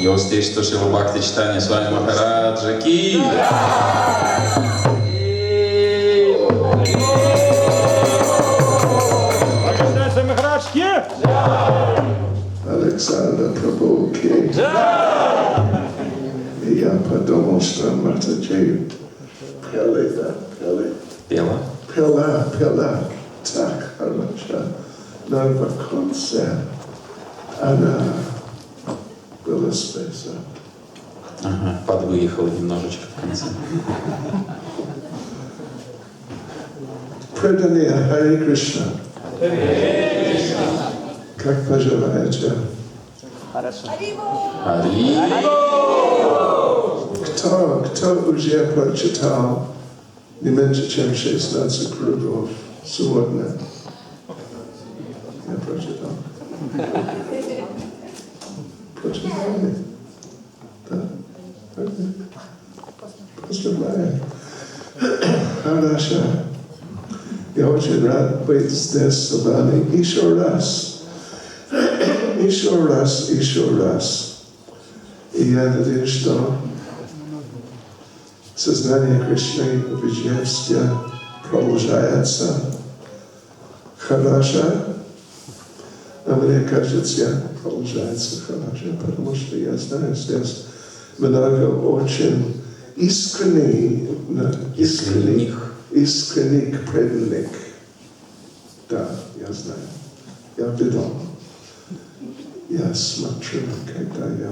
Гости, что Шрила Бхакти читание с вами Махараджа Ки. Александр Прабhu Ки. Я подумал, что Матаджи пела так хорошо, но в конце она была спеса. Ага, подвыехала немножечко в конце. Предания Харе Кришна. Как пожелаете? Хорошо. Кто уже прочитал не меньше, чем 16 кругов сегодня? Я прочитал. Прочитали? Да? Поздравляю. Хорошо. Я очень рад быть здесь с вами еще раз. Еще раз. И я надеюсь, что сознание Кришны в Ижевске продолжается хорошо. Но мне кажется, продолжается хорошо, потому что я знаю, здесь много очень искренних преданных. Да, я знаю. Я видел. Я смотрю, когда я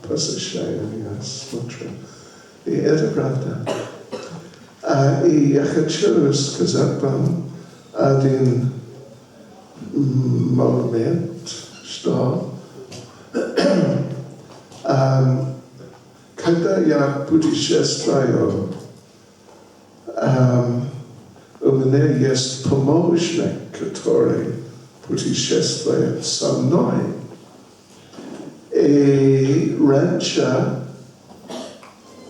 посещаю, я смотрю. И это правда. И я хочу сказать вам один момент, что когда я путешествую, у меня есть помощник, который путешествует со мной. И раньше,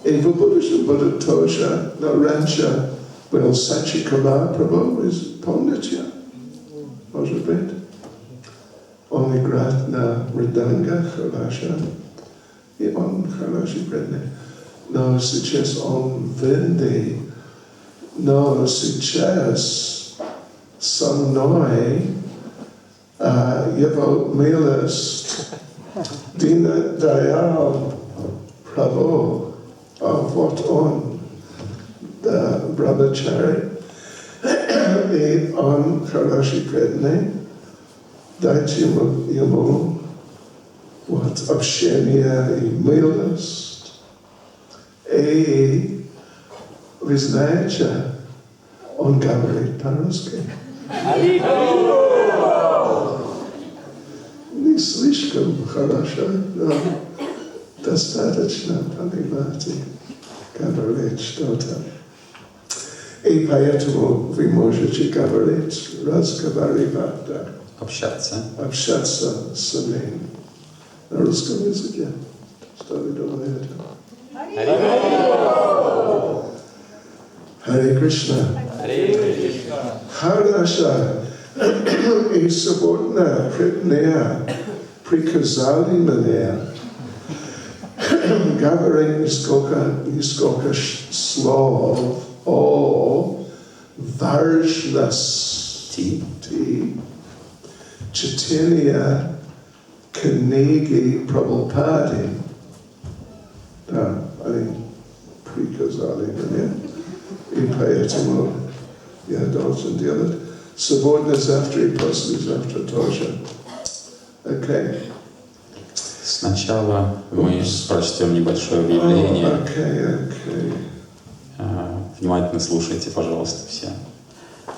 и в будущем будет тоже, но раньше был Сачикала Прабhu, вы помните? Может быть? Он играет на мриданга хорошо, и он хороший преданный. Но сейчас он в Индии, но сейчас со мной его милость Дина Даял Прабhu, вот он, да, Брахмачари, и он хороший преданный, дайте ему вот общение и милость. И вы знаете, он говорит по-русски. Не слишком хорошо, но достаточно понимаете, говорить что-то. И поэтому вы можете говорить, разговаривать, да. Общаться Общаться с ним на русском языке. Что вы думаете? Харе Кришна. Хорошо. И сегодня приказали мне говорить несколько слов о важности чтения книги Прабхупады. Да, они приказали мне, и поэтому я должен делать. Сегодня, завтра и послезавтра тоже. Окей. Сначала мы прочтем небольшое объявление. Внимательно слушайте, пожалуйста, все.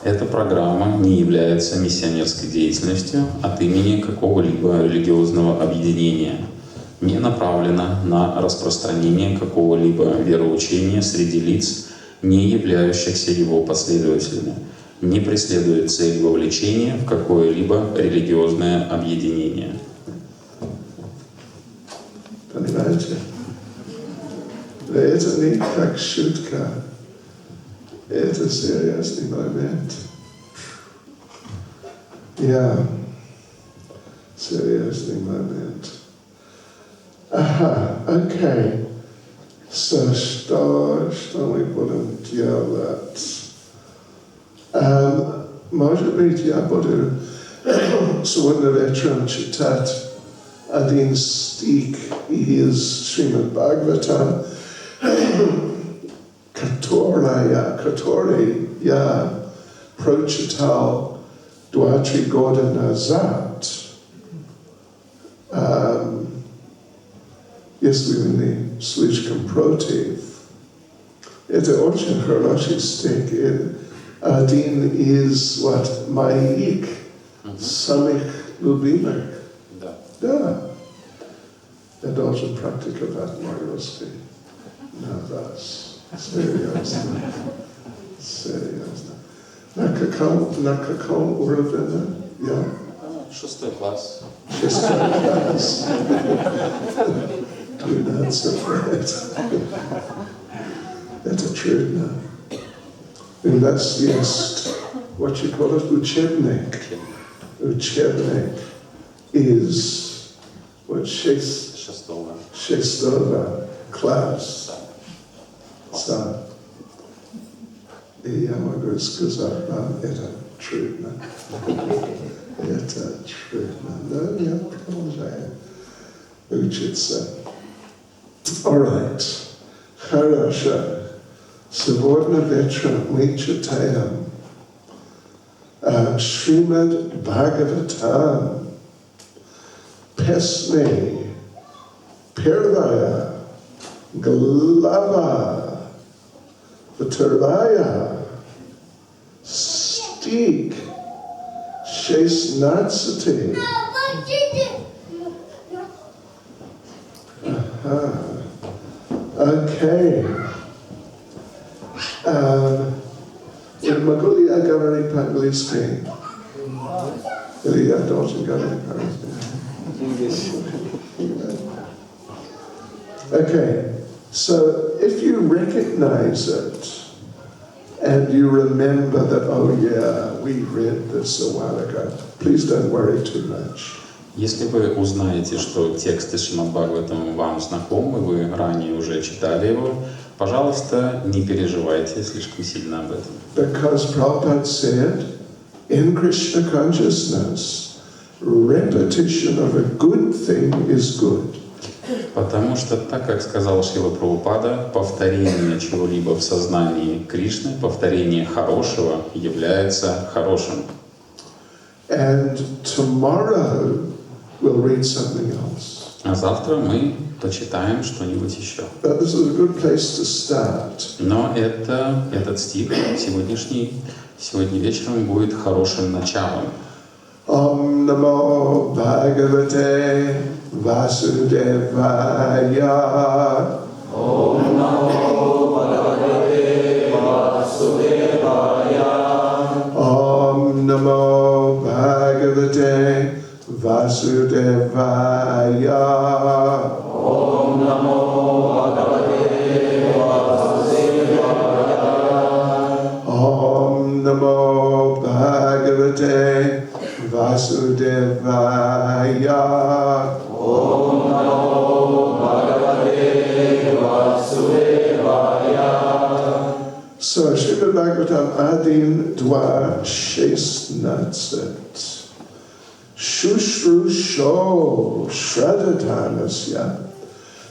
Эта программа не является миссионерской деятельностью от имени какого-либо религиозного объединения, не направлена на распространение какого-либо вероучения среди лиц, не являющихся его последователями, не преследует цель вовлечения в какое-либо религиозное объединение. Понимаете? Это не как шутка. Это серьезный момент. Серьезный момент. Okay. So, что мы будем делать? Может быть, я буду сегодня вечером читать один стих из Шримад Бхагавата, который я прочитал 2-3 года назад. Если вы не слишком против. Это очень хороший стих. Один из моих самых любимых. Да. Я должен практиковать мой русский на вас. Серьезно. На каком уровне? Я? 6 класс. 6 класс. 12 лет. Это трудно. У нас есть, what you call it, учебник. Учебник из 6 класса. И я могу сказать вам, это трудно. Это трудно. Но я продолжаю учиться. All right. Хорошо. Сегодня вечером мы читаем Шримад Бхагаватам. Песни. Первая глава. Вторая стих 16. Окей. Могу ли я говорить по-английски? Или я должен говорить по-английски? Okay. So if you recognize it and you remember that, oh yeah, we read this a while ago, please don't worry too much. Если вы узнаете, что текст из Шримад Бхагаватам вам знаком, и вы ранее уже читали его, пожалуйста, не переживайте слишком сильно об этом. Because Prabhupada said, in Krishna consciousness, repetition of a good thing is good. Потому что, так как сказал Шрила Прабхупада, повторение чего-либо в сознании Кришны, повторение хорошего является хорошим. And tomorrow we'll read something else. А завтра мы почитаем что-нибудь еще. But this is a good place to start. Но этот стих сегодня вечером будет хорошим началом. Om Namo Bhagavate Vasudevaya. Om Namo Bhagavate Vasudevaya. Om Namo Bhagavate Vasudevaya. Om Namo Bhagavate Vasudevaya. Om Namo Bhagavate Vasudevaya. Om Namo Bhagavate Vasudevaya. So, Srimad Bhagavatam Adin Dwa Shesnatset Shushrusho Shraddhatanasya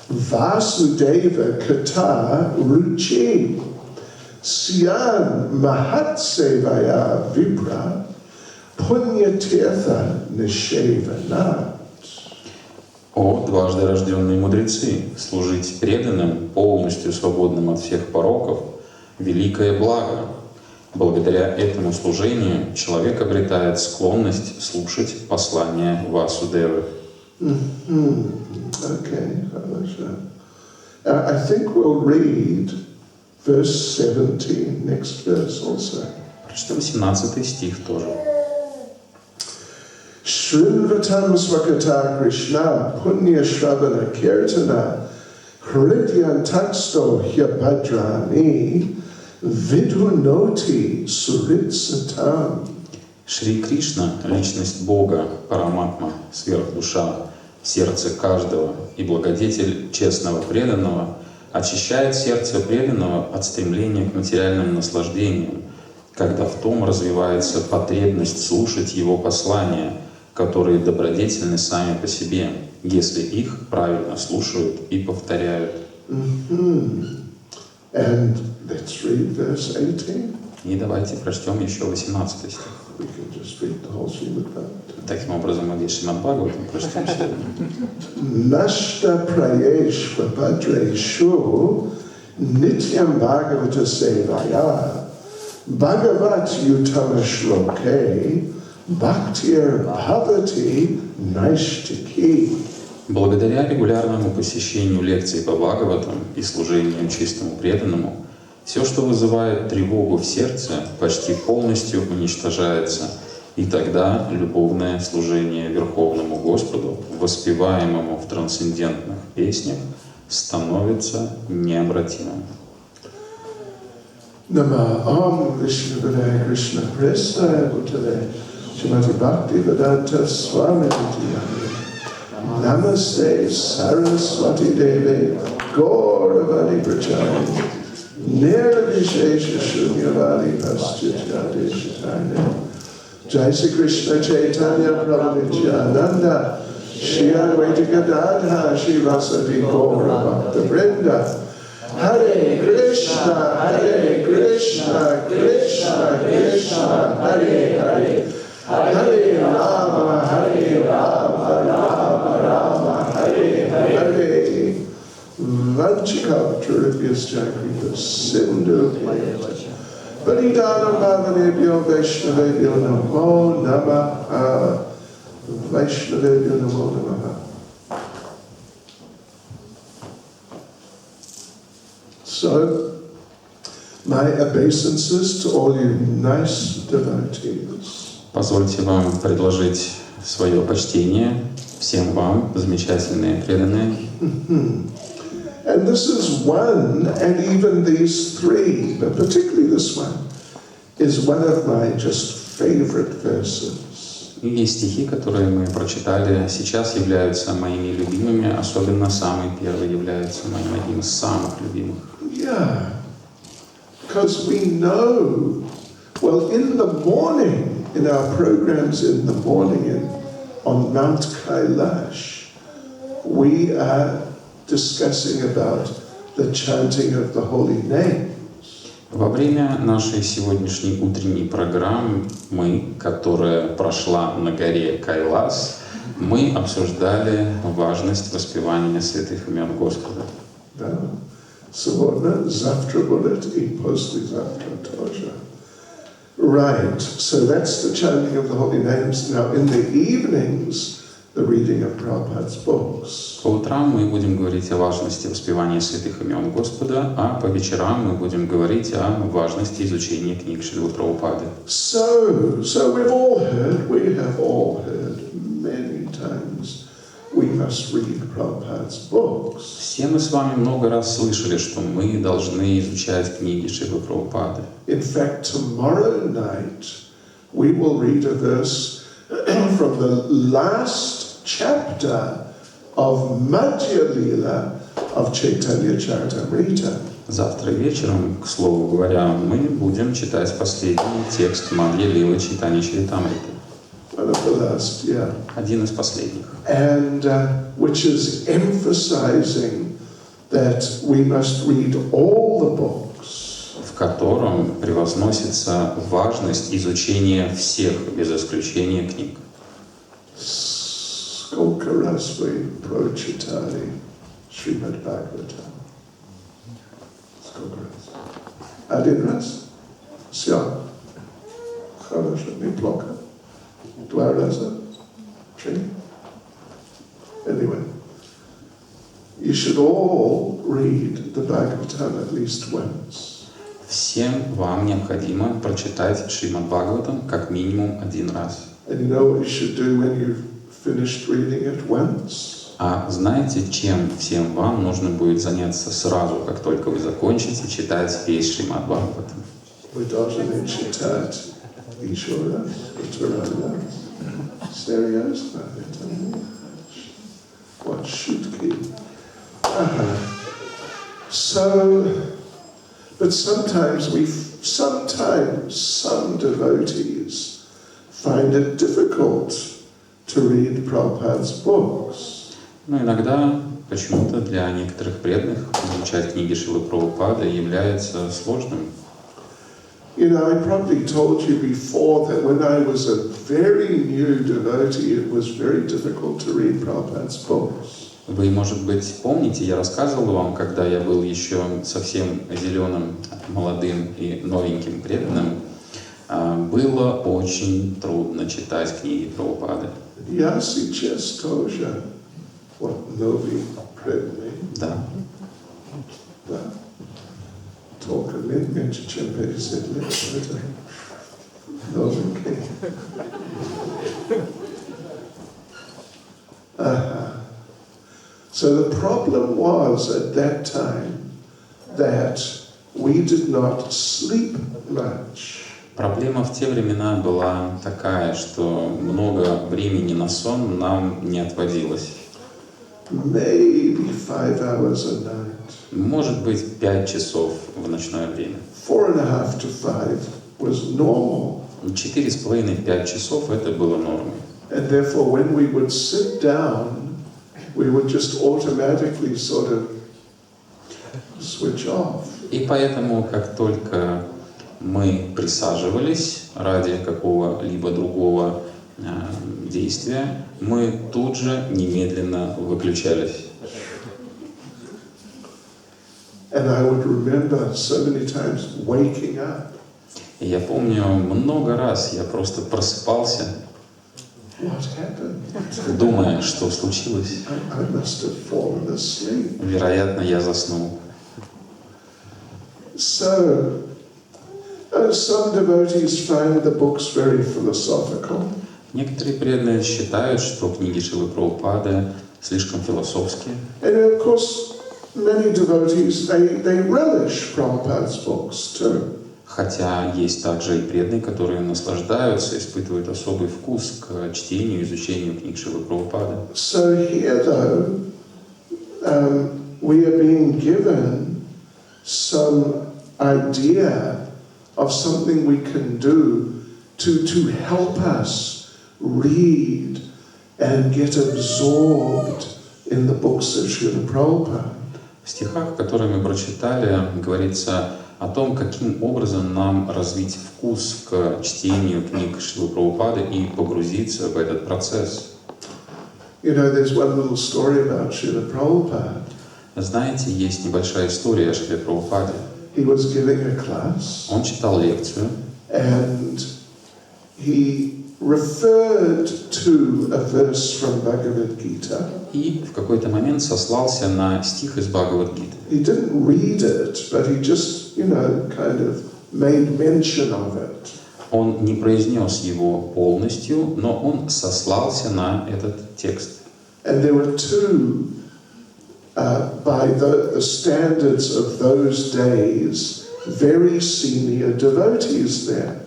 Vasudeva Kata Ruchi Syan Mahatsevaya Vipra Punyatirtha Nishevanat. О, дважды рожденные мудрецы, служить преданным, полностью свободным от всех пороков, великое благо. Благодаря этому служению человек обретает склонность слушать послания Васудевы. Okay, I think we'll read verse 17, next verse also. Прочтем 17 стих тоже. Shrinvatam Swakata Krishna Punya Shravana Kirtana Hridyan Taksto Hyapadrani Vidhunoti Suritsatam. Шри Кришна, личность Бога, Параматма, сверхдуша, сердце каждого, и благодетель честного преданного очищает сердце преданного от стремления к материальным наслаждениям, когда в том развивается потребность слушать его послания, которые добродетельны сами по себе, если их правильно слушают и повторяют. And let's read verse 18. И давайте прочтем еще 18 стих. We can just read the whole Srimad Bhagavatam. Таким образом, мы весь Шримад Бхагаватам прочтем сегодня. Nashta prayeshva bhadreshu nityam bhagavata sevaya bhagavat utama shloke bhaktir bhavati naishtiki. Благодаря регулярному посещению лекций по Бхагаватам и служению чистому преданному, все, что вызывает тревогу в сердце, почти полностью уничтожается, и тогда любовное служение Верховному Господу, воспеваемому в трансцендентных песнях, становится необратимым. Nama Om Vishnuvadaya Krishna Prestaya Bhutale Shrimati Bhaktivedanta Swami Nityananda Namaste Saraswati Devi Gauravani Prachari Nirvishesha Shunyavadi Paschitya Shitanya Jai Sri Krishna Chaitanya Prabhu Nityananda Shri Advaita Gadadha Shri Vasadi Gaura Bhakta Vrinda Hare Krishna, Krishna Krishna, Hare Hare, Hare Rama, Rama Rama, Hare Hare. Vanchika Trivyaschakripa Sindhu Paridana Bhavanebhyo Vaishnavebhyo Namo Namaha Vaishnavebhyo Namo Namaha. So, my obeisances to all you nice devotees. Позвольте вам предложить свое почтение всем вам, замечательные преданные. And this is one, and even these three, but particularly this one, is one of my just favorite verses. И стихи, которые мы прочитали сейчас, являются моими любимыми, особенно самый первый является моим одним из самых любимых. Yeah, because we know, well, in the morning, in our programs in the morning on Mount Kailash, we are discussing about the chanting of the holy names. Во время нашей сегодняшней утренней программы, которая прошла на горе Кайлас, мы обсуждали важность воспевания святых имен Господа. Да. Сегодня, завтра будет и послезавтра тоже. Right, so that's the chanting of the holy names. Now in the evenings, the reading of Prabhupada's books. По утрам мы будем говорить о важности воспевания святых имен Господа, а по вечерам мы будем говорить о важности изучения книг Шрилы Прабхупады. So we have all heard many times, we must read Prabhupada's books. Все мы с вами много раз слышали, что мы должны изучать книги Шрилы Прабхупады. In fact, tomorrow night we will read a verse from the last chapter of Madhya Lila of Chaitanya Charitamrita. Завтра вечером, к слову говоря, мы будем читать последний текст Мадхья Лилы Чайтанья Чаритамриты. One of the last, yeah. Один из последних. And which is emphasizing that we must read all the books. В котором превозносится важность изучения всех, без исключения, книг. Skolka Rasvi Prochitali Srimad Bhagavatam. Skolka Ras. Один раз. Все. Хорошо, неплохо. Два раза. Три. Anyway, you should all read the Bhagavatam at least once. Всем вам необходимо прочитать Шримад Бхагаватам как минимум один раз. And you know what you should do when you've finished reading it once? А знаете, чем всем вам нужно будет заняться сразу, как только вы закончите читать весь Шримад Бхагаватам? Вы должны читать еще раз, второй раз. Серьезно, это Shutki. So, but sometimes some devotees find it difficult to read Prabhupada's books. Но иногда почему-то для некоторых преданных изучать книги Шрилы Прабхупады является сложным. You know, I probably told you before that when I was a very new devotee, it was very difficult to read Prabhupada's books. Вы, может быть, помните, я рассказывал вам, когда я был еще совсем зеленым, молодым и новеньким преданным, было очень трудно читать книги Прабхупады. Я сейчас тоже вот новый преданный. Да. Да. Только меньше, чем 50 лет. Это новенький. So the problem was at that time that we did not sleep much. Проблема в те времена была такая, что много времени на сон нам не отводилось. Maybe 5 hours a night. Может быть, 5 часов в ночное время. 4.5 to 5 was normal. 4,5-5 часов это было нормой. And therefore, when we would sit down, we would just automatically sort of switch off. И поэтому, как только мы присаживались ради какого-либо другого действия, мы тут же немедленно выключались. And I would remember so many times waking up. И я помню, много раз я просто просыпался, What happened? думая, что случилось. I must have fallen asleep. Вероятно, я заснул. So, some devotees find the books very philosophical. Некоторые преданные считают, что книги Шрилы Прабхупады слишком философские. And of course, many devotees, they relish Prabhupada's books too. Хотя есть также и преданные, которые наслаждаются, испытывают особый вкус к чтению и изучению книг Шрилы Прабхупады. So here, though, we are being given some idea of something we can do to help us read and get absorbed in the books of Srila Prabhupada. В стихах, которые мы прочитали, говорится о том, каким образом нам развить вкус к чтению книг Шрилы Прабхупады и погрузиться в этот процесс. You know, there's one little story about Srila Prabhupada. Знаете, есть небольшая история о Шриле Прабхупаде. He was giving a class, Он читал лекцию, and he referred to a verse from Bhagavad Gita. и в какой-то момент сослался на стих из Бхагавад-гиты. He didn't read it, but he just, kind of made mention of it. Он не произнес его полностью, но он сослался на этот текст. And there were two, by the standards of those days, very senior devotees there.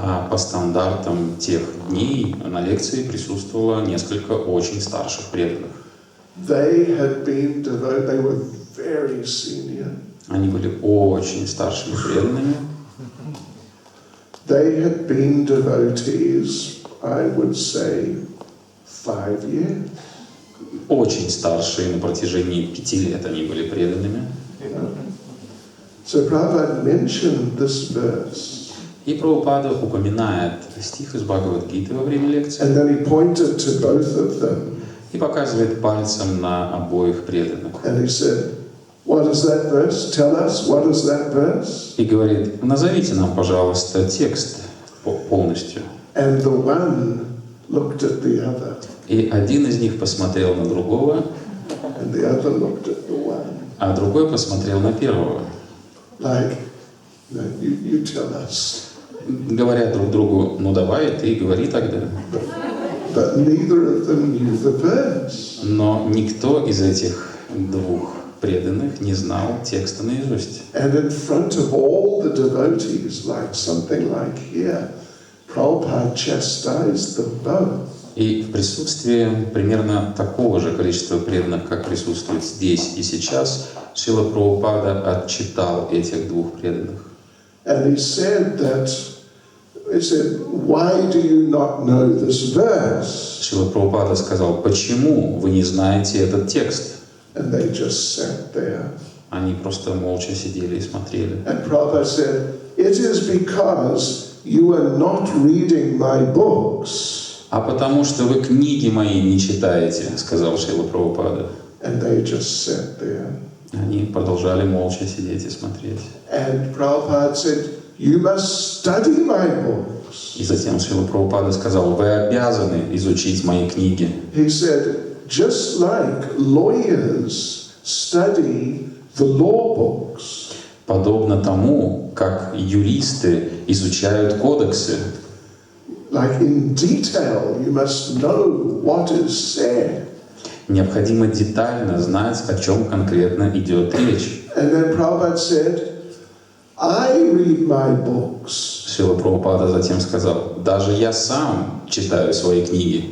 А по стандартам тех дней на лекции присутствовало несколько очень старших преданных. They were very senior. Они были очень старшими преданными. They had been devotees, I would say, 5 years. Очень старшие, на протяжении 5 лет они были преданными. So Prabhupada mentioned this verse. И Прабхупада упоминает стих из Бхагавад-гиты во время лекции And then he pointed to both of them. и показывает пальцем на обоих преданных. And he said, what is that verse? Tell us, what is that verse? И говорит: назовите нам, пожалуйста, текст полностью. And the one looked at the other. И один из них посмотрел на другого, And the other looked at the one. а другой посмотрел на первого. Like, no, you tell us. Говорят друг другу: ну давай, ты говори тогда. But neither of them knew the verse. Но никто из этих двух преданных не знал текста наизусть. And in front of all the devotees, like something like here, Prabhupada chastised them both. И в присутствии примерно такого же количества преданных, как присутствует здесь и сейчас, Шрила Прабхупада отчитал этих двух преданных. And he said, why do you not know this verse? Шрила Прабхупада сказал, почему вы не знаете этот текст? And they just sat there. Они просто молча сидели и смотрели. And Prabhupada said, it is because you are not reading my books. А потому что вы книги мои не читаете, сказал Шрила Прабхупада. And they just sat there. Они продолжали молча сидеть и смотреть. And Prabhupada said, you must study my books. И затем Шрила Прабхупада сказал, вы обязаны изучить мои книги. He said, just like lawyers study the law books. Подобно тому, как юристы изучают кодексы. Like in detail, you must know what is said. Необходимо детально знать, о чем конкретно идет речь. And then Prabhupada said, I read my books. Шрила Прабхупада затем сказал, даже я сам читаю свои книги.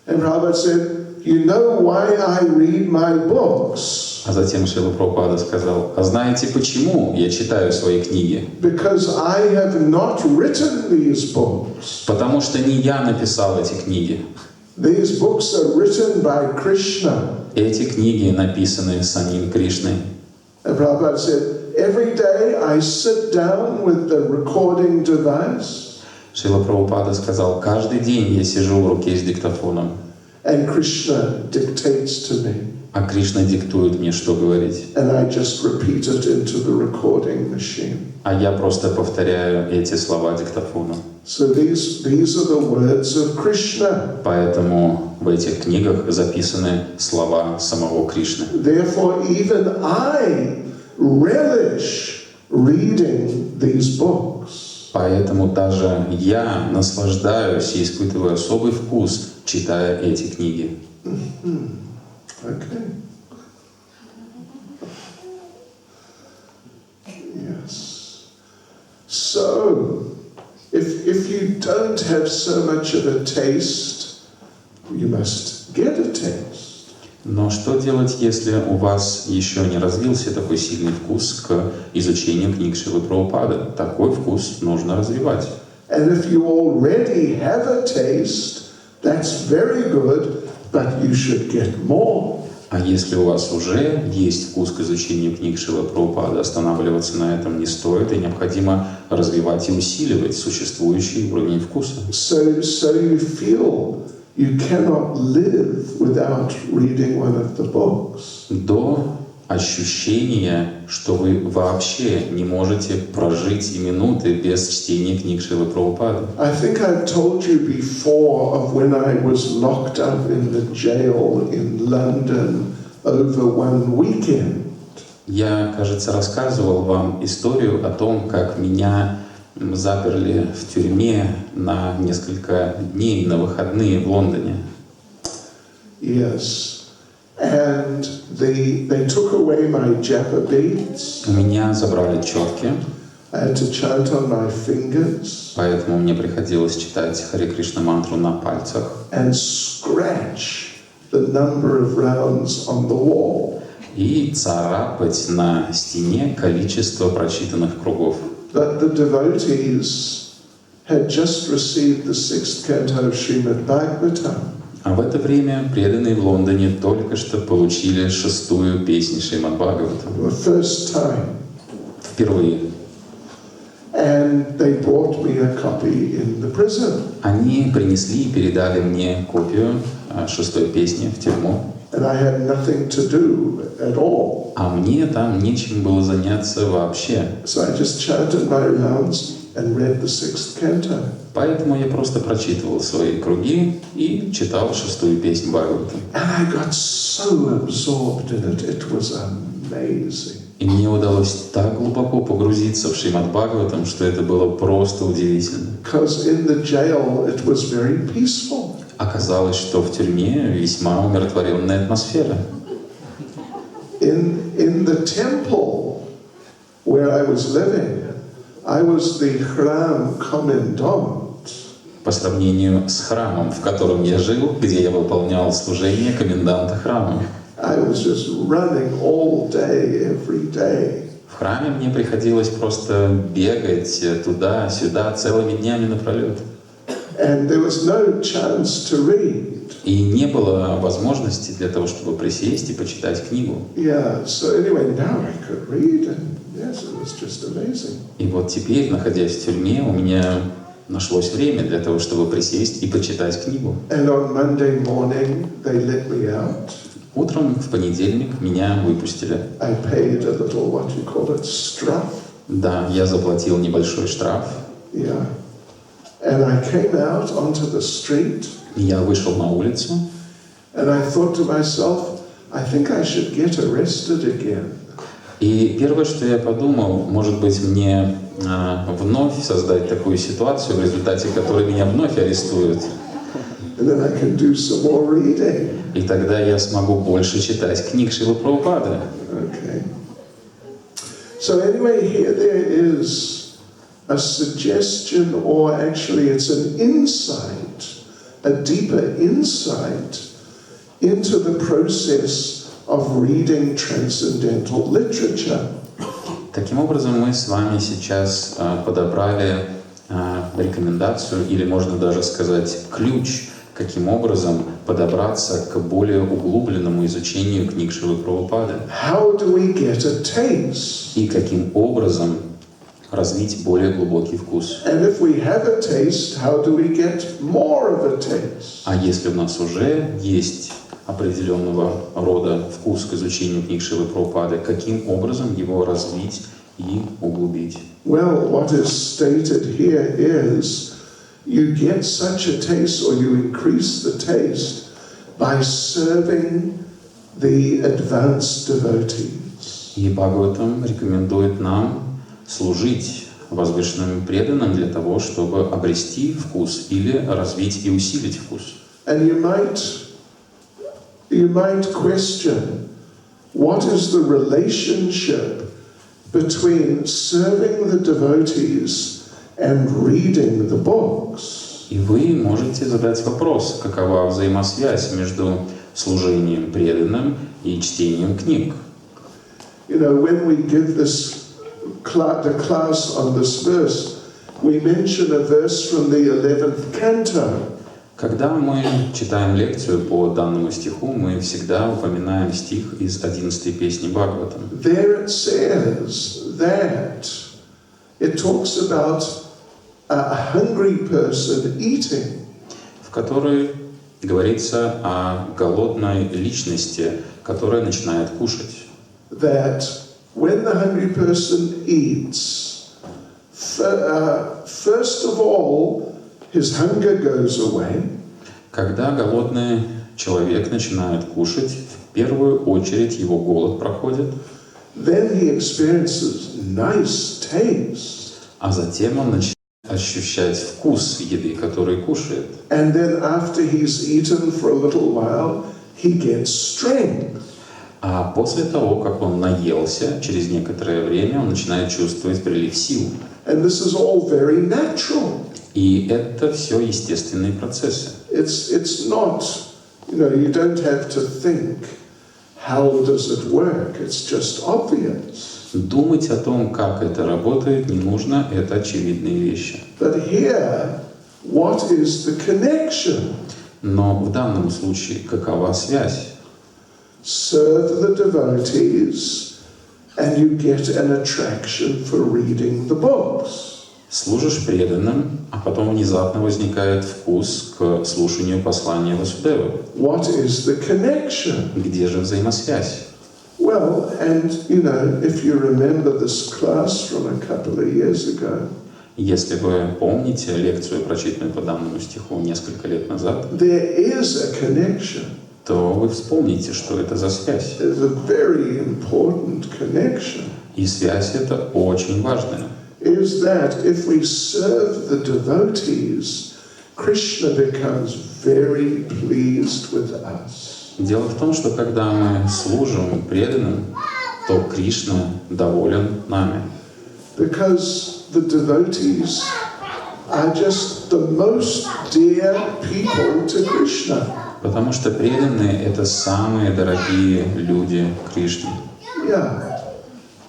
And Prabhupada said, you know why I read my books? А затем Шрила Прабхупада сказал, а знаете почему я читаю свои книги? Because I have not written these books. Потому что не я написал эти книги. These books are written by Krishna. Эти книги написаны самим Кришной. And Prabhupada said, every day I sit down with the recording device. Шрила Прабхупада сказал, каждый день я сижу в руке с диктофоном. And Krishna dictates to me. А Кришна диктует мне, что говорить. And I just repeat it into the recording machine. А я просто повторяю эти слова диктофону. So these are the words of Krishna. Поэтому в этих книгах записаны слова самого Кришны. Therefore, even I relish reading these books. Поэтому даже я наслаждаюсь и испытываю особый вкус, читая эти книги. Okay. Yes. So, if you don't have so much of a taste, you must get a taste. Но что делать, если у вас еще не развился такой сильный вкус к изучению книг Шрилы Прабхупады? Такой вкус нужно развивать. And if you already have a taste, that's very good, but you should get more. А если у вас уже есть вкус к изучению книг Шрилы Прабхупады, останавливаться на этом не стоит, и необходимо развивать и усиливать существующий уровень вкуса. So you feel you cannot live without reading one of the books. До ощущения, что вы вообще не можете прожить и минуты без чтения книг Шрилы Прабхупады. I think I've told you before of when I was locked up in the jail in London over one weekend. Я, кажется, рассказывал вам историю о том, как меня заперли в тюрьме на несколько дней, на выходные в Лондоне. Yes. And they took away my japa beads. У меня забрали четки, I had to chant on my fingers поэтому мне приходилось читать Харе Кришна мантру на пальцах and scratch the number of rounds on the wall. и царапать на стене количество прочитанных кругов. But the devotees had just received the 6th canto of Srimad Bhagavatam. А в это время преданные в Лондоне только что получили 6-ю песню Шримад Бхагаватам. For the first time. Впервые. And they brought me a copy in the prison. Они принесли и передали мне копию 6-й песни в тюрьму. And I had nothing to do at all. А мне там нечем было заняться вообще. So I just chanted my rounds and read the 6th canto. Поэтому я просто прочитывал свои круги и читал 6-ю песню Бхагаватам. And I got so absorbed in it. It was amazing. И мне удалось так глубоко погрузиться в Шримад Бхагаватам, что это было просто удивительно. Because in the jail it was very peaceful. Оказалось, что в тюрьме весьма умиротворенная атмосфера. In the temple where I was living, I was the Hram commandant. по сравнению с храмом, в котором я жил, где я выполнял служение коменданта храма. I was just running all day, every day. В храме мне приходилось просто бегать туда-сюда целыми днями напролет. And there was no chance to read. И не было возможности для того, чтобы присесть и почитать книгу. Yeah, so anyway, now I could read, and yes, it was just amazing. И вот теперь, находясь в тюрьме, у меня нашлось время для того, чтобы присесть и почитать книгу. And on Monday morning, they let me out. Утром в понедельник меня выпустили. I paid a little, what you call it, straff. Да, я заплатил небольшой штраф. Yeah. And I came out onto the street. Я вышел на улицу. And I thought to myself, I think I should get arrested again. И первое, что я подумал, может быть, мне вновь создать такую ситуацию, в результате которой меня вновь арестуют. And then I can do some more reading. И тогда я смогу больше читать книг Шрилы Прабхупады. Okay. So anyway, here there is a suggestion, or actually it's an insight, a deeper insight into the process of reading transcendental literature. Таким образом, мы с вами сейчас подобрали рекомендацию, или можно даже сказать ключ, каким образом подобраться к более углубленному изучению книг Шрилы Прабхупады. How do we get a taste? И каким образом развить более глубокий вкус. And if we have a taste, how do we get more of a taste? А если у нас уже есть определенного рода вкус к изучению книг Шрилы Прабхупады, каким образом его развить и углубить? Well, what is stated here is you get such a taste, or you increase the taste by serving the advanced devotees. И Бхагаватам рекомендует нам служить возвышенным преданным для того, чтобы обрести вкус или развить и усилить вкус. And you might question, what is the relationship between serving the devotees and reading the books? И вы можете задать вопрос, какова взаимосвязь между служением преданным и чтением книг. You know, when we give the class on this verse, we mention a verse from the 11th canto. Когда мы читаем лекцию по данному стиху, мы всегда упоминаем стих из 11-й песни Бхагаватам. There it says that it talks about a hungry person eating. В которой говорится о голодной личности, которая начинает кушать. That when the hungry person eats, first of all, his hunger goes away. Когда голодный человек начинает кушать, в первую очередь его голод проходит. Then he experiences nice taste. А затем он начинает ощущать вкус еды, которую кушает. And then after he's eaten for a little while, he gets strength. А после того, как он наелся, через некоторое время он начинает чувствовать прилив сил. And this is all very natural. И это все естественные процессы. It's not, you know, you don't have to think, how does it work? It's just obvious. Думать о том, как это работает, не нужно, это очевидные вещи. But here, what is the connection? Но в данном случае какова связь? Serve the devotees, and you get an attraction for reading the books. Служишь преданным, а потом внезапно возникает вкус к слушанию послания Васудевы. What is the connection? Где же взаимосвязь? Well, and you know, if you remember this class from a couple of years ago, Если вы помните лекцию, прочитанную по данному стиху несколько лет назад, there is a connection. то вы вспомните, что это за связь. It's a very important connection. И связь эта очень важная. Is that if we serve the devotees, Krishna becomes very pleased with us. Дело в том, что когда мы служим преданным, то Кришна доволен нами. Because the devotees are just the most dear people to Krishna. Потому что преданные — это самые дорогие люди Кришне. Yeah.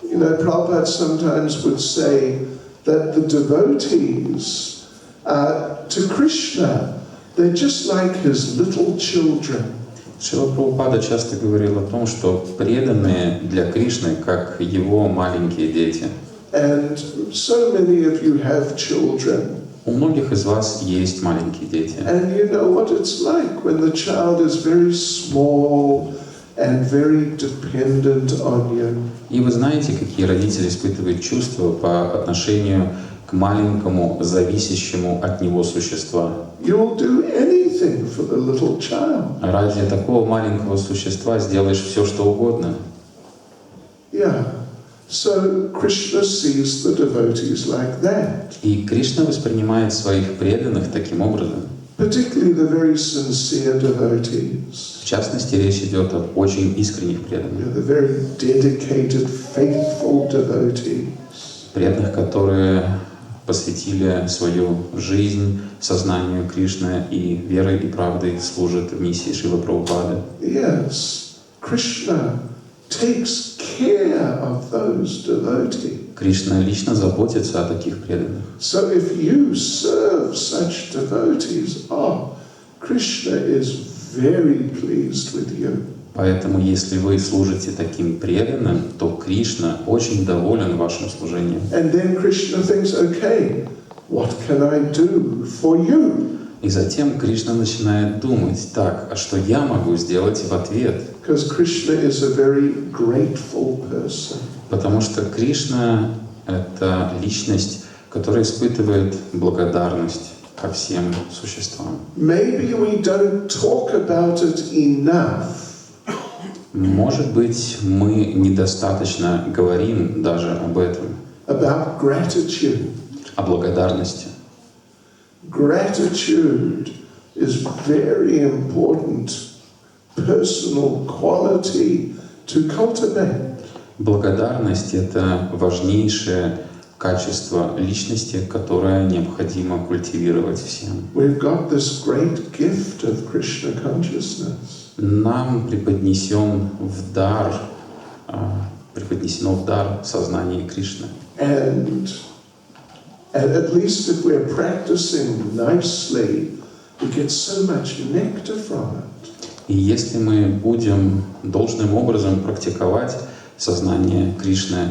You know, Prabhupada sometimes would say that the devotees to Krishna, they're just like his little children. Шрила Прабхупада часто говорил о том, что преданные для Кришны как его маленькие дети. And so many of you have children. У многих из вас есть маленькие дети. And you know what it's like when the child is very small and very dependent on you. И вы знаете, какие родители испытывают чувства по отношению к маленькому, зависящему от него существу. You'll do anything for the little child. Ради такого маленького существа сделаешь все, что угодно. Yeah. So Krishna sees the devotees like that. И Кришна воспринимает своих преданных таким образом. Particularly the very sincere devotees. В частности, речь идет об очень искренних You преданных. know, the very dedicated, faithfул devotees. Преданных, которые посвятили свою жизнь сознанию Кришны и верой и правдой служат в миссии Шрилы Прабхупады. Yes, Krishna takes care of those devotees. Кришна лично заботится о таких преданных. So if you serve such devotees, Krishna is very pleased with you. Поэтому, если вы служите таким преданным, то Кришна очень доволен вашим служением. And then Krishna thinks, okay, what can I do for you? И затем Кришна начинает думать, так, а что я могу сделать в ответ? Because Krishna is a very grateful person. Потому что Кришна — это личность, которая испытывает благодарность ко всем существам. Maybe we don't talk about it enough. Может быть, мы недостаточно говорим даже об этом, About gratitude. о благодарности. Gratitude is very important personal quality to cultivate. Благодарность — это важнейшее качество личности, которое необходимо культивировать всем. We've got this great gift of Krishna consciousness. Нам преподнесено в дар сознание Кришны. And at least if we're practicing nicely, we get so much nectar from it. И если мы будем должным образом практиковать сознание Кришны,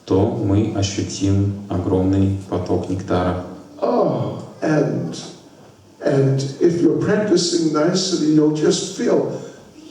то мы ощутим огромный поток нектара. And if you're practicing nicely, you'll just feel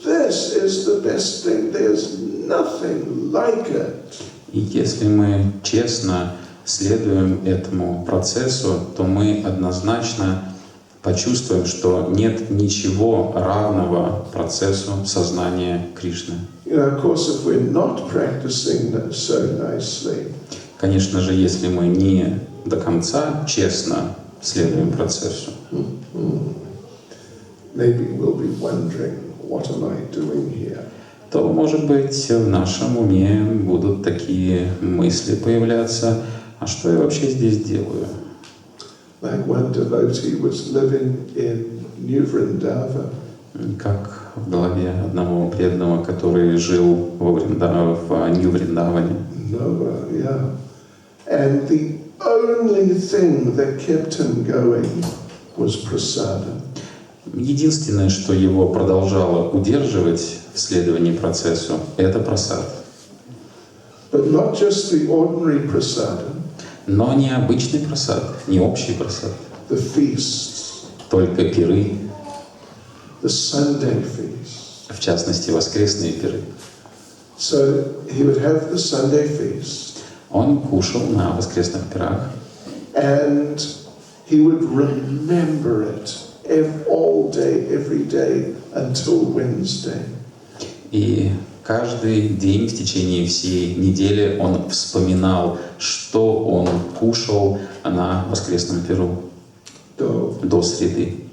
this is the best thing. There's nothing like it. И если мы честно следуем этому процессу, то мы однозначно почувствуем, что нет ничего равного процессу сознания Кришны. You know, of course, if we're not practicing so nicely, Конечно же, если мы не до конца честно следуем процессу, maybe we'll be wondering, what am I doing here? то, может быть, в нашем уме будут такие мысли появляться, а что я вообще здесь делаю? Like one devotee was living in New Vrindavan. Как в голове одного преданного, который жил в Нью-Вриндаване. Yeah. And the only thing that kept him going was prasada. Единственное, что его продолжало удерживать в следовании процессу, это прасад. But not just the ordinary prasada, Но не обычный прасад, не общий прасад, the feasts, только пиры, the Sunday feast. в частности, воскресные пиры. So he would have the Sunday feast, Он кушал на воскресных пирах, and he would remember it all day, every day, until Wednesday. и каждый день в течение всей недели он вспоминал, что он кушал на воскресном пиру до среды.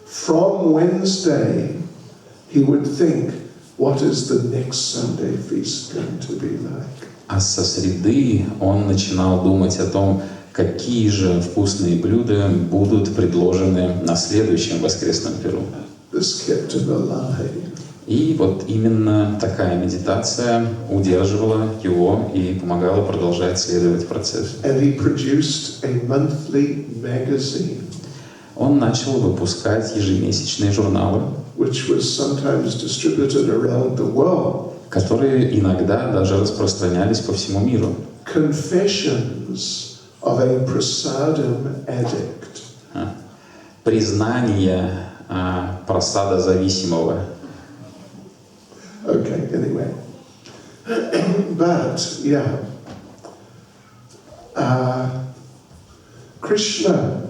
From Wednesday, he would think, what is the next Sunday feast going to be like? А со среды он начинал думать о том, какие же вкусные блюда будут предложены на следующем воскресном пиру. This kept him alive. И вот именно такая медитация удерживала его и помогала продолжать следовать процессу. And he produced a monthly magazine, Он начал выпускать ежемесячные журналы, which was sometimes distributed around the world. которые иногда даже распространялись по всему миру. Confessions of a prasadam addict. Признание просада зависимого. Okay, anyway. But, yeah. Krishna,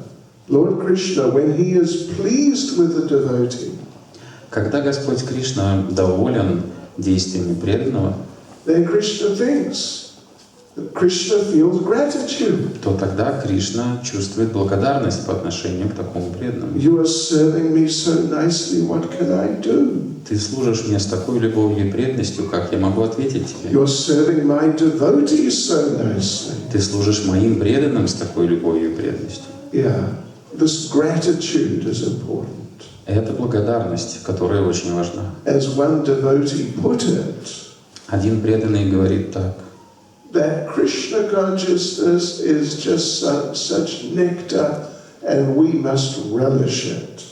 Lord Krishna, when he is pleased with a devotee, Когда Господь Кришна доволен действиями преданного, then Krishna thinks that Krishna feels gratitude. то тогда Кришна чувствует благодарность по отношению к такому преданному. You are serving me so nicely, what can I do? Ты служишь мне с такой любовью и преданностью, как я могу ответить тебе? You're serving my devotees so nicely. Ты служишь моим преданным с такой любовью и преданностью. Yeah, this gratitude is important. Это благодарность, которая очень важна. As one devotee put it, Один преданный говорит так: that Krishna consciousness is just such nectar and we must relish it.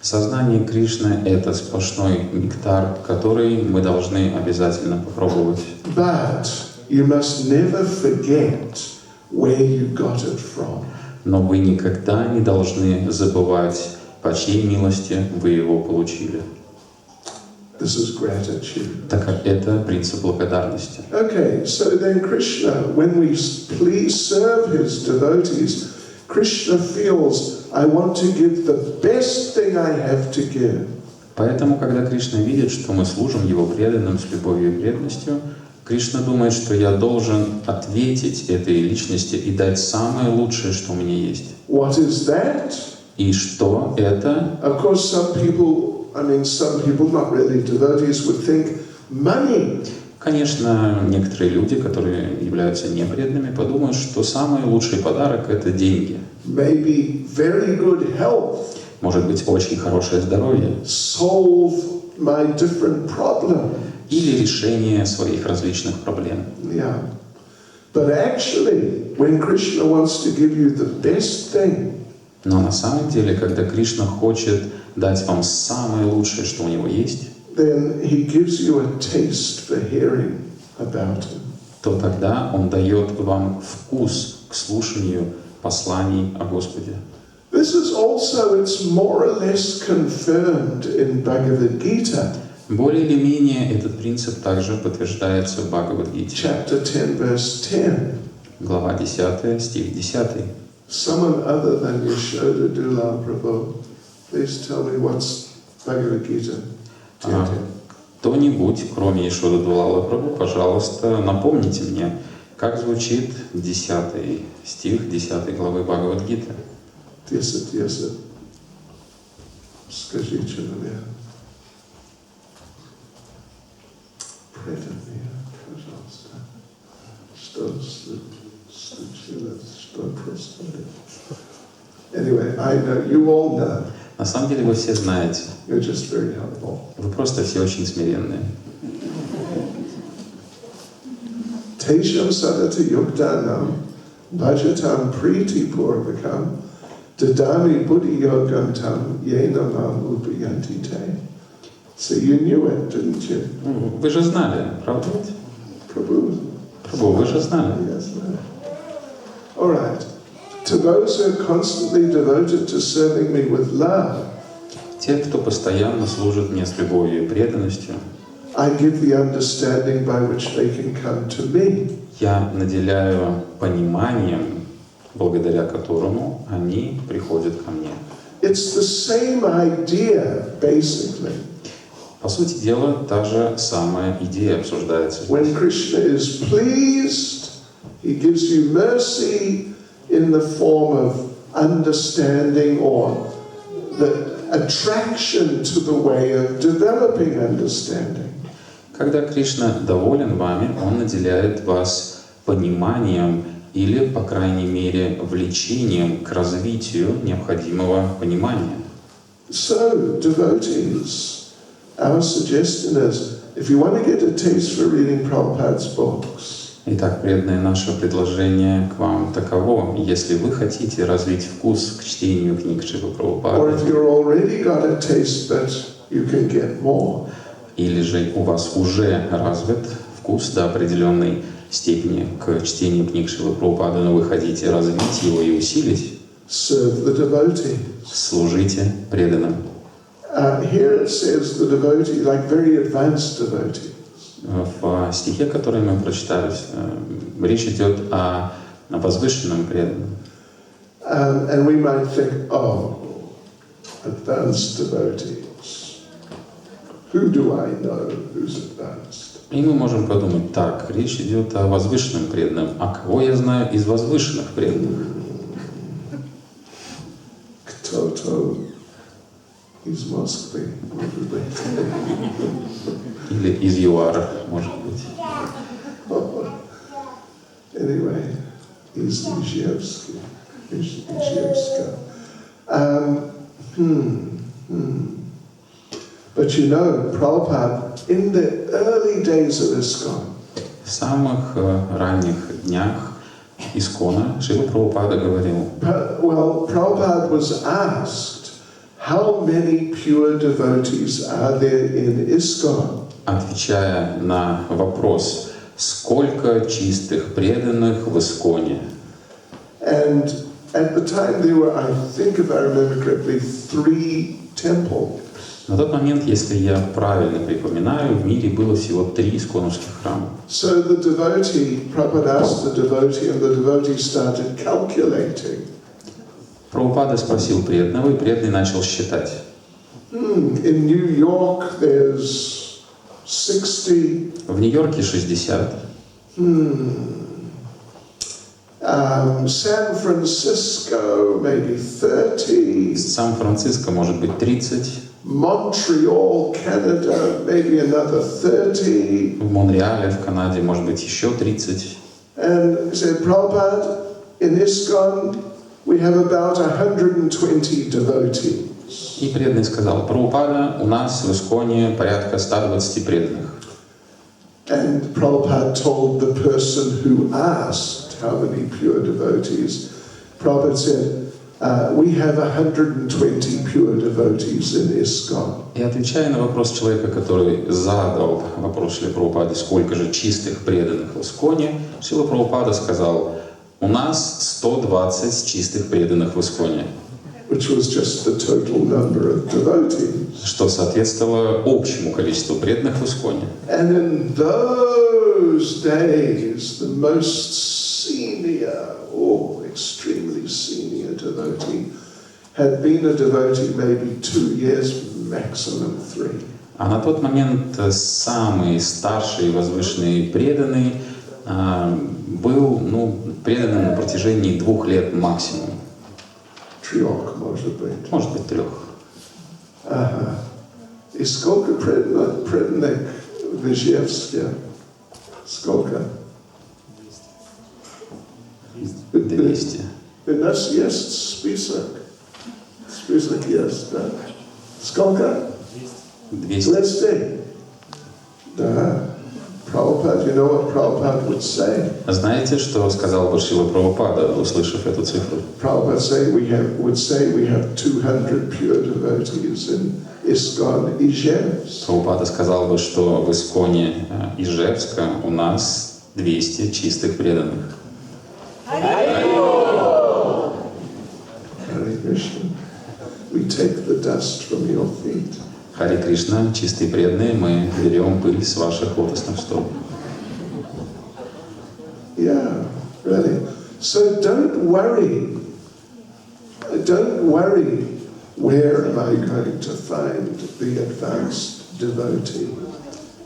сознание Кришны — это сплошной нектар, который мы должны обязательно попробовать. But you must never forget where you got it from. Но вы никогда не должны забывать, по чьей милости вы его получили. This is gratitude. Так как это принцип благодарности. Okay, so then Krishna, when we please serve his devotees, Krishna feels, I want to give the best thing I have to give. Поэтому, когда Кришна видит, что мы служим его преданным с любовью и преданностью, Кришна думает, что я должен ответить этой личности и дать самое лучшее, что у меня есть. What is that? И что это? Of course, some people, not really devotees, would think money. Конечно, некоторые люди, которые являются непреданными, подумают, что самый лучший подарок — это деньги. Maybe very good health. Может быть, очень хорошее здоровье. Solve my different problems. Или решение своих различных проблем. Yeah. But actually, when Krishna wants to give you the best thing, Но на самом деле, когда Кришна хочет дать вам самое лучшее, что у него есть, then he gives you a taste for hearing about him. то тогда он дает вам вкус к слушанию посланий о Господе. This is also, it's more or less confirmed in Bhagavad Gita, Более или менее этот принцип также подтверждается в Бхагавад-гите. chapter 10, verse 10. Глава 10, стих 10. Someone other than Yashoda Dulal Prabhu, please tell me what's Bhagavad Gita 10:10. Кто-нибудь, кроме Ешоды Дулала Прабху, пожалуйста, напомните мне, как звучит 10 стих 10 главы Бхагавад-гиты. 10. Скажите мне. Преданные, пожалуйста. Что случилось? Что происходит? Anyway, I know, you all know. На самом деле вы все знаете. You're just very humble. Вы просто все очень смиренные. Tesham sadati yuktanam, bhajatam priti purvakam, dadami buddhi yogantam, yenamam upayanti te. So you knew it, didn't you? Вы же знали, правда ведь? Prabhu. Прабху, вы же знали. Yes, no. All right. To those who are constantly devoted to serving me with love, Те, кто постоянно служит мне с любовью и преданностью, I give the understanding by which they can come to me. я наделяю пониманием, благодаря которому они приходят ко мне. It's the same idea, basically. По сути дела, та же самая идея обсуждается здесь. When Krishna is pleased, he gives you mercy in the form of understanding or the attraction to the way of developing understanding. Когда Кришна доволен вами, Он наделяет вас пониманием или, по крайней мере, влечением к развитию необходимого понимания. So, devotees, our suggestion is, if you want to get a taste for reading Prabhupada's books, Итак, преданное наше предложение к вам таково. Если вы хотите развить вкус к чтению книг Шрилы or Прабхупады, if you've already got a taste but you can get more, или же у вас уже развит вкус до определенной степени к чтению книг Шрилы Прабхупады, но вы хотите развить его и усилить, serve the devotees. служите преданным. Here it says the devotee, like very advanced devotees. В стихе, который мы прочитали, речь идет о возвышенном преданном. And we might think, oh, advanced devotees. Who do I know who's advanced? И мы можем подумать, так, речь идет о возвышенном преданном. А кого я знаю из возвышенных преданных? Кто-то из Москвы, может быть. Или из ЮАР, может быть. Anyway, из Ижевска. But you know, Prabhupada, in the early days of ISKCON, В самых ранних днях Искона Шрила Прабхупада говорил, well, Prabhupada was asked, how many pure devotees are there in ISKCON? отвечая на вопрос, сколько чистых преданных в Исконе. And at the time there were, I think if I remember correctly, 3 temples. На тот момент, если я правильно припоминаю, в мире было всего 3 исконовских храма. So the devotee, Prabhupada asked the devotee, and the devotee started calculating. Прабхупада спросил преданного, и преданный начал считать. In New York there's 60. В Нью-Йорке 60, San Francisco maybe 30. Сан-Франциско может быть 30, Montreal, Canada, maybe another 30. в Монреале, в Канаде может быть еще 30. And he said, Prabhupada, in ISKCON, we have about 120 devotees. И преданный сказал, Прабхупада, у нас в Исконе порядка 120 преданных. And Prabhupada told the person who asked how many pure devotees, Prabhupada said, we have 120 pure devotees in ISKCON. И отвечая на вопрос человека, который задал вопрос Шриле Прабхупаде, сколько же чистых преданных в Исконе, Шрила Прабхупада сказал, у нас 120 чистых преданных в Исконе, Which was just the total number of devotees. что соответствовало общему количеству преданных в Исконе. And in those days, the most senior, extremely senior devotee had been a devotee maybe 2 years, maximum 3. А на тот момент самый старший и возвышенный преданный был преданным на протяжении 2 лет максимум. 3, может быть. Может быть 3. И сколько преданных в Ижевске? Сколько? 200. У нас есть список. Список есть, да? Сколько? 200. 200. Да. Prabhupada, you know what Prabhupada would say? Знаете, что сказал бы Шрила Прабхупада, услышав эту цифру? Prabhupada would say we have 200 pure devotees in ISKCON Ижевск. Прабхупада сказал бы, что в Исконе Ижевска у нас 200 чистых преданных. Hare Krishna. We take the dust from your feet. Харе Кришна, чистые преданные, мы берем пыль с ваших лотосных стоп. Yeah, really. So don't worry. Don't worry. Where am I going to find the advanced devotee?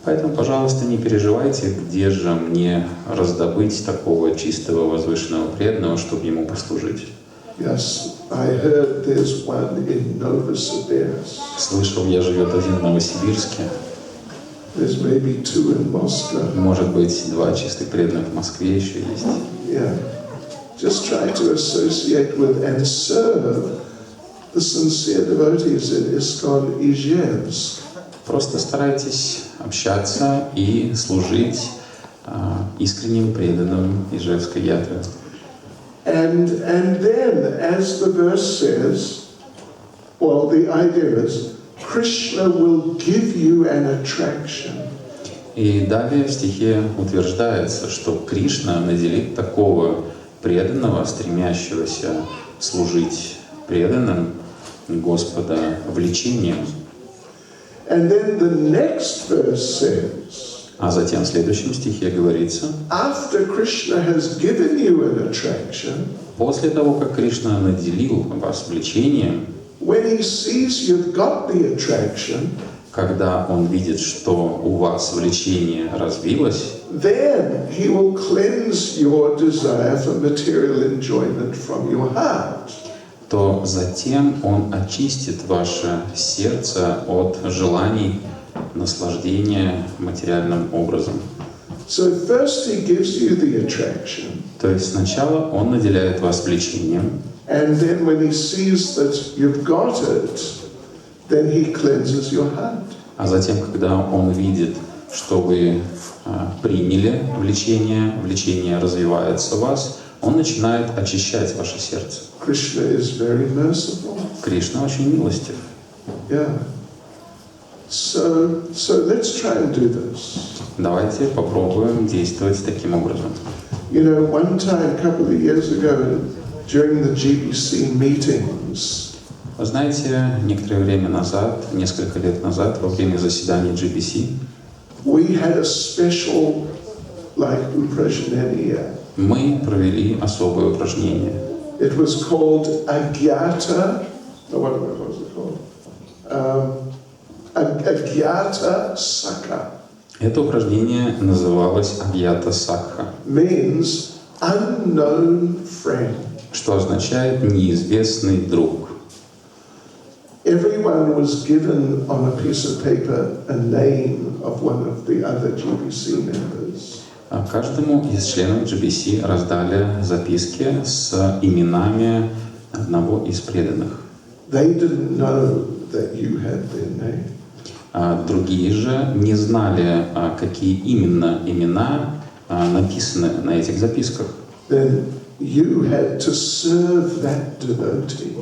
Поэтому, пожалуйста, не переживайте, где же мне раздобыть такого чистого возвышенного преданного, чтобы ему послужить. Yes, I heard there's one in Novosibirsk. Слышал, я живет один в Новосибирске. There's maybe 2 in Moscow. Может быть, 2 чистых преданных в Москве еще есть. Yeah. just try to associate with and serve the sincere devotees in ISKCON Ijevsk. Просто старайтесь общаться и служить искренним преданным Ижевской ятры. And then, as the verse says, well, the idea is, Krishna will give you an attraction. И далее в стихе утверждается, что Кришна наделит такого преданного, стремящегося служить преданным Господа влечением. And then the next verse says, А затем в следующем стихе говорится, after Krishna has given you an attraction, после того, как Кришна наделил вас влечением, when he sees you've got the attraction, когда он видит, что у вас влечение развилось, then he will cleanse your desire for material enjoyment from your heart. то затем он очистит ваше сердце от желаний наслаждения материальным образом. So first he gives you the attraction, То есть сначала он наделяет вас влечением, and then when he sees that you've got it, then he cleanses your heart. а затем, когда он видит, что вы приняли влечение развивается в вас, он начинает очищать ваше сердце. Krishna is very merciful. Кришна очень милостив. Yeah. So let's try and do this. Давайте попробуем действовать таким образом. You know, one time, a couple of years ago, during the GBC meetings, Вы знаете, некоторое время назад, несколько лет назад, во время заседания GBC, we had a special, like, upражнение. мы провели особое упражнение. It was called Agyata. What was it called? Agyata Sakha. Это упражнение называлось Абьята Сакха, Means unknown friend. что означает «неизвестный друг». Everyone was given on a piece of paper a name of one of the other GBC members. А каждому из членов GBC раздали записки с именами одного из преданных. They didn't know that you had their name. А другие же не знали, какие именно имена написаны на этих записках. Then you had to serve that devotee.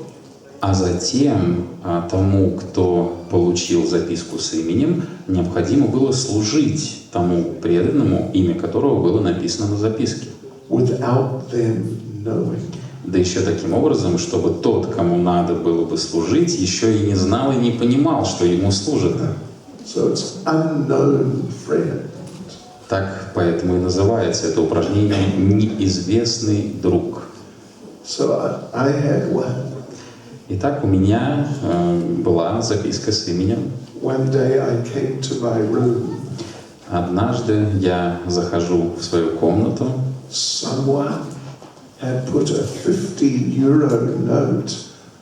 А затем тому, кто получил записку с именем, необходимо было служить тому преданному, имя которого было написано на записке. Without them knowing. Да еще таким образом, чтобы тот, кому надо было бы служить, еще и не знал и не понимал, что ему служат. So it's unknown friend. Так поэтому и называется это упражнение «неизвестный друг». So I had one. Итак, у меня была записка с именем. One day I came to my room. Однажды я захожу в свою комнату. Someone had put a 50-euro note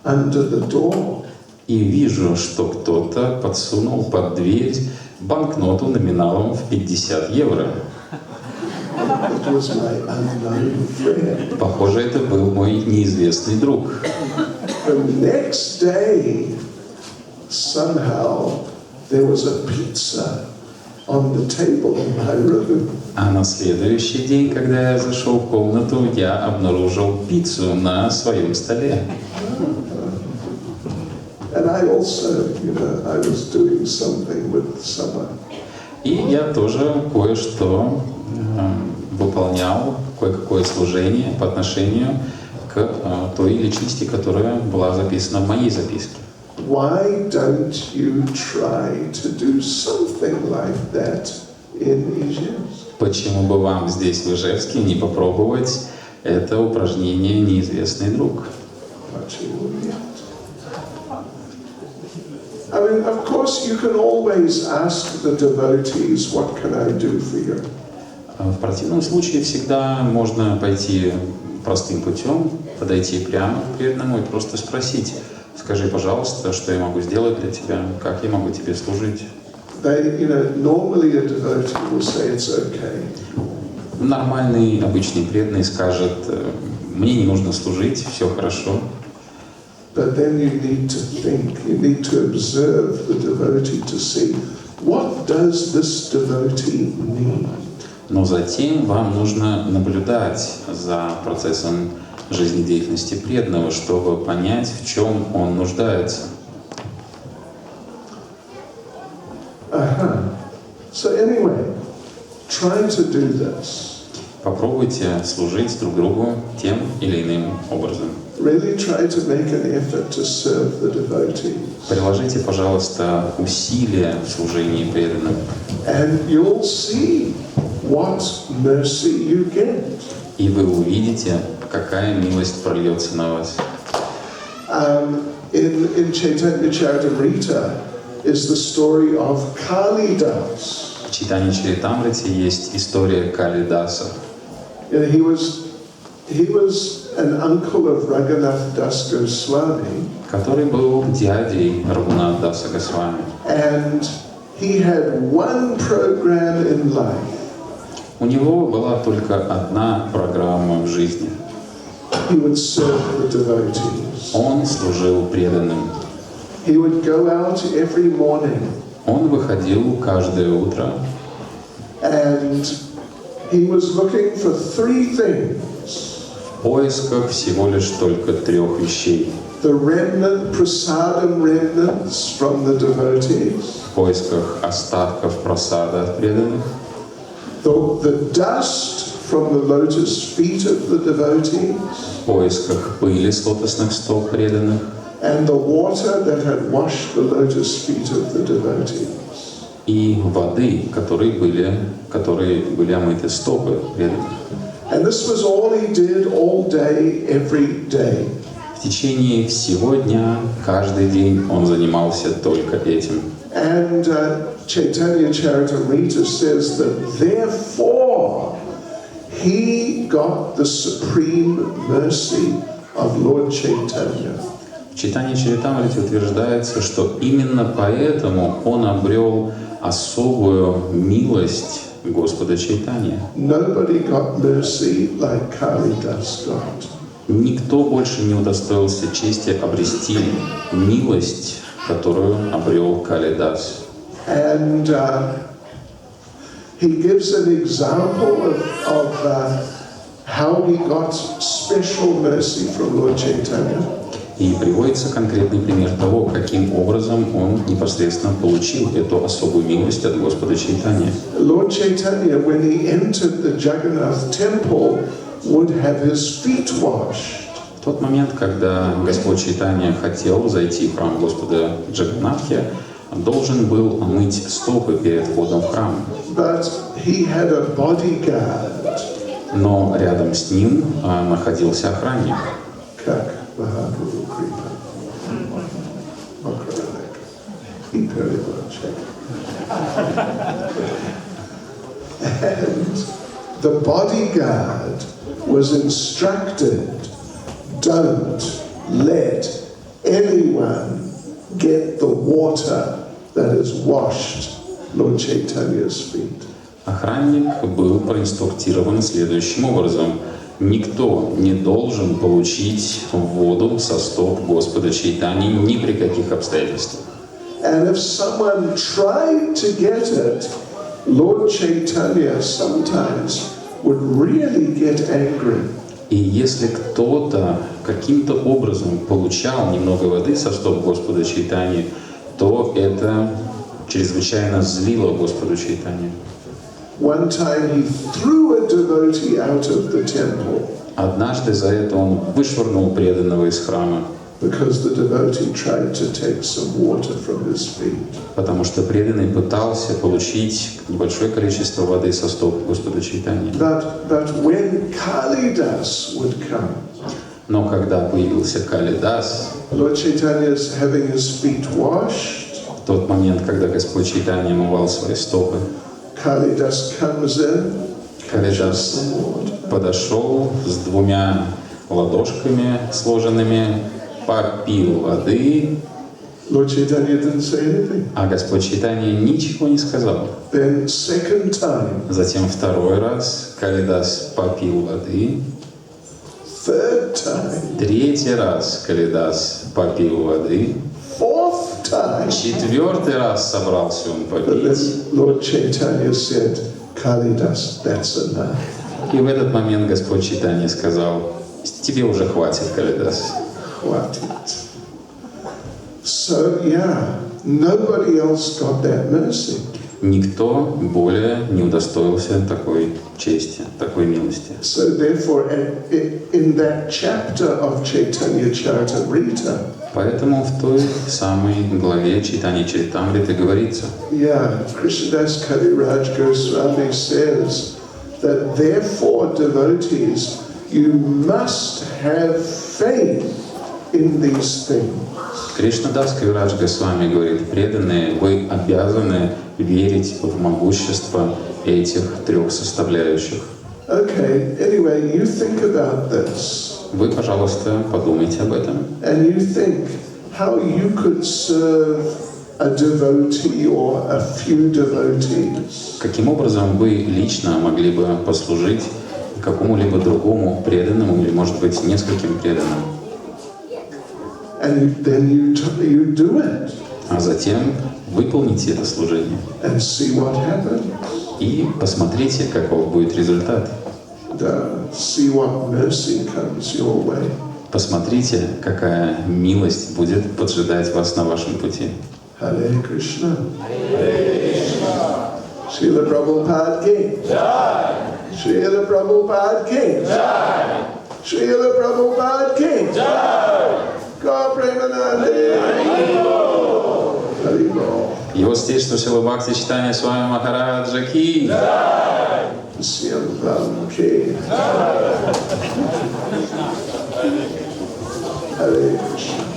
under the door. И вижу, что кто-то подсунул под дверь банкноту номиналом в 50 евро. It was my unknown friend. Похоже, это был мой неизвестный друг. The next day, somehow, there was a pizza on the table in my room. А на следующий день, когда я зашел в комнату, я обнаружил пиццу на своем столе. And I also, I was doing something with someone. И я тоже кое-что выполнял, кое-какое служение по отношению к той личности, которая была записана в моей записке. Why don't you try to do something like that in Ijevsk? Почему бы вам здесь, в Ижевске, не попробовать это упражнение «Неизвестный друг»? I mean, of course, you can always ask the devotees, what can I do for you? В противном случае всегда можно пойти простым путем, подойти прямо к преданному и просто спросить: скажи, пожалуйста, что я могу сделать для тебя, как я могу тебе служить. Normally a devotee will say it's okay. Нормальный, обычный преданный скажет: мне не нужно служить, все хорошо. But then you need to think, you need to observe the devotee to see what does this devotee need. Но затем вам нужно наблюдать за процессом жизнедеятельности преданного, чтобы понять, в чем он нуждается. So anyway, try to do this. Попробуйте служить друг другу тем или иным образом. Really try to make an effort to serve the devotees. Приложите, пожалуйста, усилия в служении преданным. And you'll see what mercy you get. И вы увидите, какая милость прольется на вас. In Chaitanya Charitamrita is the story of Kalidas. В Чайтанья Чаритамрите есть история Калидаса. You know, he was an uncle of Raghunath Das Goswami, который был дядей Рагунат Даса Госвами. and he had one program in life. У него была только одна программа в жизни. He would serve the devotees. Он служил преданным. He would go out every morning, Он выходил каждое утро, and he was looking for three things. в поисках всего лишь только 3 вещей. The remnant, prasadam remnants from the devotees, В поисках остатков просада от преданных, the dust from the lotus feet of the devotees, в поисках пыли с лотосных стоп преданных and the water that had washed the lotus feet of the devotees. и воды, которые были омыты стопы преданных. And this was all he did all day, every day. В течение всего дня, каждый день он занимался только этим. And Chaitanya Charitamrita says that therefore he got the supreme mercy of Lord Chaitanya. В Чайтанья Чаритамрите утверждается, что именно поэтому он обрел особую милость Господа Чайтаньи. Nobody got mercy like Kalidas got. Никто больше не удостоился чести обрести милость, которую обрел Калидас. And he gives an example of how he got special mercy from Lord Chaitanya. И приводится конкретный пример того, каким образом он непосредственно получил эту особую милость от Господа Чайтаньи. Lord Chaitanya, when he entered the Jagannath temple, would have his feet washed. В тот момент, когда Господь Чайтанья хотел зайти в храм Господа Джаганнатхи, должен был омыть стопы перед входом в храм. But he had a bodyguard. Но рядом с ним находился охранник. Как Mahaprabhu Kripa. Okranak. Imperial. And the bodyguard was instructed, don't let anyone get the water that has washed Lord Chaitanya's feet. Охранник был проинструктирован следующим образом. Никто не должен получить воду со стоп Господа Чайтаньи ни при каких обстоятельствах. And if someone tried to get it, Lord Chaitanya sometimes would really get angry. И если кто-то каким-то образом получал немного воды со стоп Господа Чайтаньи, то это чрезвычайно злило Господа Чайтаньи. One time he threw a devotee out of the temple Однажды за это он вышвырнул преданного из храма, because the devotee tried to take some water from his feet. потому что преданный пытался получить небольшое количество воды со стоп Господа Чайтаньи. But when Kalidas would come, Но когда появился Калидас, Lord Chaitanya is having his feet washed. в тот момент, когда Господь Чайтанья омывал свои стопы, Kalidas comes in, Калидас подошел с 2 ладошками сложенными, попил воды, Lord Chaitanya didn't say anything. а Господь Чайтанья ничего не сказал. Then second time, Затем 2-й раз Калидас попил воды, Third time. Третий раз Калидас попил воды. Fourth time. Четвертый раз собрался он But попить. then Lord Chaitanya said, Kalidas, that's enough. И в этот момент Господь Чайтанья сказал: тебе уже хватит, Калидас. Hwatit. So, yeah, nobody else got that mercy. Никто более не удостоился такой чести, такой милости. So therefore, in that chapter of Chaitanya Charitamrita, Поэтому в той самой главе Чайтанья Чаритамриты говорится: yeah, Krishnadas Kaviraj Goswami says that therefore devotees, you must have faith in these things. Кришнадас Кавирадж Госвами говорит: преданные, вы обязаны верить в могущество этих трех составляющих. Okay, anyway, you think about this. Вы, пожалуйста, подумайте об этом. And you think how you could serve a devotee or a few devotees. Каким образом вы лично могли бы послужить какому-либо другому преданному или, может быть, нескольким преданным? And then you do it А затем выполните это служение and see what happens. и посмотрите, каков будет результат. See what mercy comes your way. Посмотрите, какая милость будет поджидать вас на вашем пути. Hare Krishna. Srila Prabhupada ki. Jai. Srila Prabhupada ki. Jai. Srila Prabhupada ki. Jai. Gaur Premanande. Haribol. Его святейшество Шрила Бхакти Чайтанья Свами Махараджа ки. Syamvam ki. Hare Krishna.